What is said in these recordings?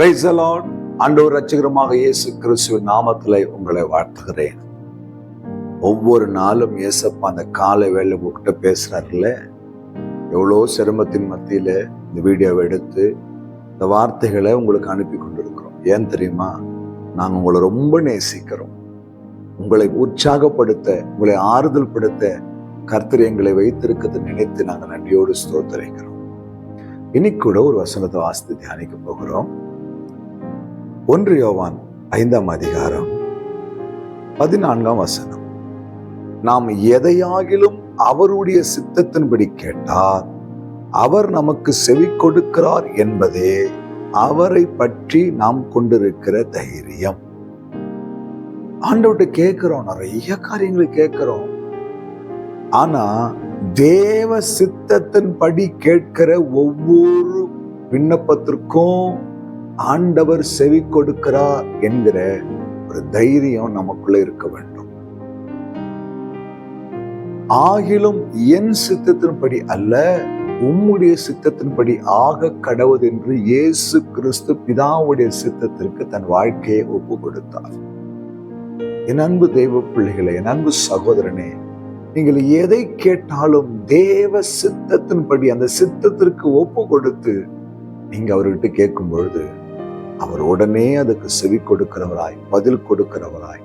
Praise the Lord. ஆண்டவர் இரட்சகருமாக இயேசு கிறிஸ்துவின் நாமத்திலே உங்களை வாழ்த்துகிறேன். ஒவ்வொரு நாளும் இயேசப்பா அந்த காலை வேளை உங்ககிட்ட பேசுறாருல்ல, எவ்வளோ சிரமத்தின் மத்தியில இந்த வீடியோவை எடுத்து இந்த வார்த்தைகளை உங்களுக்கு அனுப்பி கொண்டிருக்கிறோம். ஏன் தெரியுமா? நாங்கள் உங்களை ரொம்ப நேசிக்கிறோம். உங்களை உற்சாகப்படுத்த, உங்களை ஆறுதல் படுத்த கர்த்தர் எங்களை வைத்திருக்கிறது நினைத்து நாங்கள் நன்றியோடு ஸ்தோத்திரிக்கிறோம். இன்னைக்கு கூட ஒரு வசனத்தை வாசித்து தியானிக்க போகிறோம். 1 யோவான் 5ஆம் அதிகாரம் 14ஆம் வசனம். நாம் எதையாகிலும் அவருடைய சித்தத்தின்படி கேட்டால் அவர் நமக்கு செவி கொடுக்கிறார் என்பதே அவரை பற்றி நாம் கொண்டிருக்கிற தைரியம். ஆண்டவர்கிட்ட கேட்கிறோம், நிறைய காரியங்களை கேட்கிறோம். ஆனா தேவ சித்தத்தின்படி கேட்கிற ஒவ்வொரு விண்ணப்பத்திற்கும் ஆண்டவர் செவி கொடுக்கிறார் என்கிற ஒரு தைரியம் நமக்குள்ள இருக்க வேண்டும். ஆகிலும் என் சித்தத்தின்படி அல்ல, உம்முடைய சித்தத்தின்படி ஆக கடவுது என்று இயேசு கிறிஸ்து பிதாவுடைய சித்தத்திற்கு தன் வாழ்க்கையை ஒப்பு கொடுத்தார். என் அன்பு தெய்வ பிள்ளைகளே, என் அன்பு சகோதரனே, நீங்கள் எதை கேட்டாலும் தேவ சித்தத்தின்படி அந்த சித்தத்திற்கு ஒப்பு கொடுத்து நீங்க அவர்கிட்ட கேட்கும் பொழுது அவர் உடனே அதுக்கு செவி கொடுக்கிறவராய், பதில் கொடுக்கிறவராய்,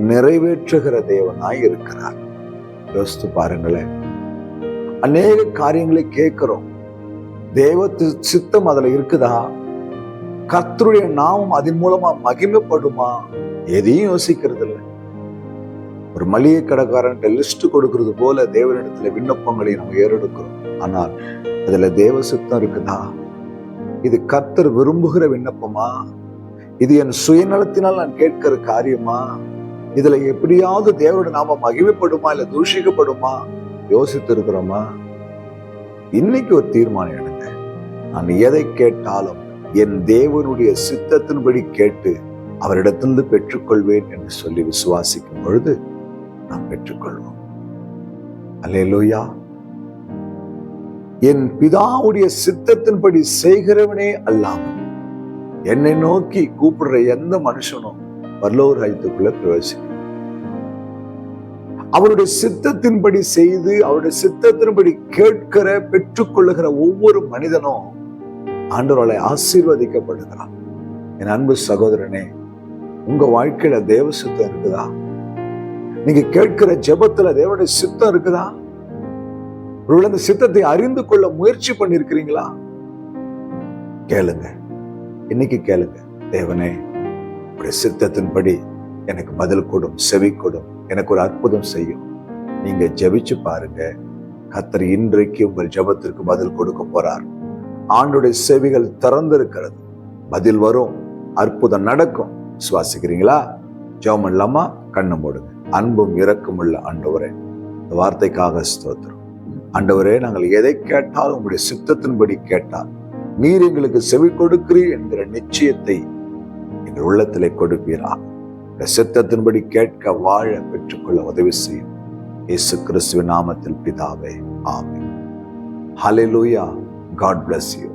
நிறைவேற்றுகிற தேவனாய் இருக்கிறார். யோசித்து பாருங்களேன். அநேக காரியங்களை கேட்கிறோம், தேவ சித்தம் அதுல இருக்குதா? கர்த்தருடைய நாமம் அதன் மூலமா மகிமைப்படுமா? எதையும் யோசிக்கிறது இல்லை. ஒரு மளிகை கடைக்காரன் லிஸ்ட் கொடுக்கிறது போல தேவனிடத்துல விண்ணப்பங்களை நம்ம ஏறெடுக்கிறோம். ஆனால் அதுல தேவ சித்தம் இருக்குதா? இது கர்த்தர் விரும்புகிற விண்ணப்பமா? இது என் சுயநலத்தினால் நான் கேட்கிற காரியமா? இதுல எப்படியாவது தேவனுடைய நாம மகிமைப்படுமா இல்ல தூஷிக்கப்படுமா? யோசித்து இருக்கிறோமா? இன்னைக்கு ஒரு தீர்மானம் எடுங்க. நான் எதை கேட்டாலும் என் தேவனுடைய சித்தத்தின்படி கேட்டு அவரிடத்திலிருந்து பெற்றுக்கொள்வேன் என்று சொல்லி விசுவாசிக்கும் பொழுது நாம் பெற்றுக்கொள்வோம். அல்லேலூயா. என் பிதாவுடைய சித்தத்தின்படி செய்கிறவனே அல்லாமல் என்னை நோக்கி கூப்பிடுற எந்த மனுஷனும் பரலோக ராஜ்யத்துக்குள்ள பிரவேசிக்கும். அவருடைய சித்தத்தின்படி செய்து அவருடைய சித்தத்தின்படி கேட்கிற பெற்றுக்கொள்ளுகிற ஒவ்வொரு மனிதனும் ஆண்டவரால் ஆசீர்வதிக்கப்படுகிறான். என் அன்பு சகோதரனே, உங்க வாழ்க்கையில தேவ சித்தம் இருக்குதா? நீங்க கேட்கிற ஜெபத்துல தேவனுடைய சித்தம் இருக்குதா? ஒருவேளை அந்த சித்தத்தை அறிந்து கொள்ள முயற்சி பண்ணிருக்கிறீங்களா? கேளுங்க, இன்னைக்கு கேளுங்க. தேவனே, உடைய சித்தத்தின்படி எனக்கு பதில் கொடும், செவி கொடும், எனக்கு ஒரு அற்புதம் செய்யும். நீங்க ஜெபிச்சு பாருங்க. கர்த்தர் இன்றைக்கு உங்கள் ஜெபத்திற்கு பதில் கொடுக்க போறார். ஆண்டுடைய செவிகள் திறந்திருக்கிறது, பதில் வரும், அற்புதம் நடக்கும். சுவாசிக்கிறீங்களா? ஜெபம் இல்லாம கண்ணு மூடுங்க. அன்பும் இரக்கம் உள்ள ஆண்டவரே, இந்த வார்த்தைக்காக ஸ்தோத்திரம். ஆண்டவரே, நாங்கள் எதை கேட்டாலும் உங்களுடைய சித்தத்தின்படி கேட்டால் நீர் எங்களுக்கு செவி கொடுக்கிறீர் என்கிற நிச்சயத்தை எங்கள் உள்ளத்திலே கொடுப்பீரா. சித்தத்தின்படி கேட்க வாழ பெற்றுக்கொள்ள உதவி செய்யும். இயேசு கிறிஸ்துவின் நாமத்தில் பிதாவே, ஆமென். ஹல்லேலூயா. God bless you.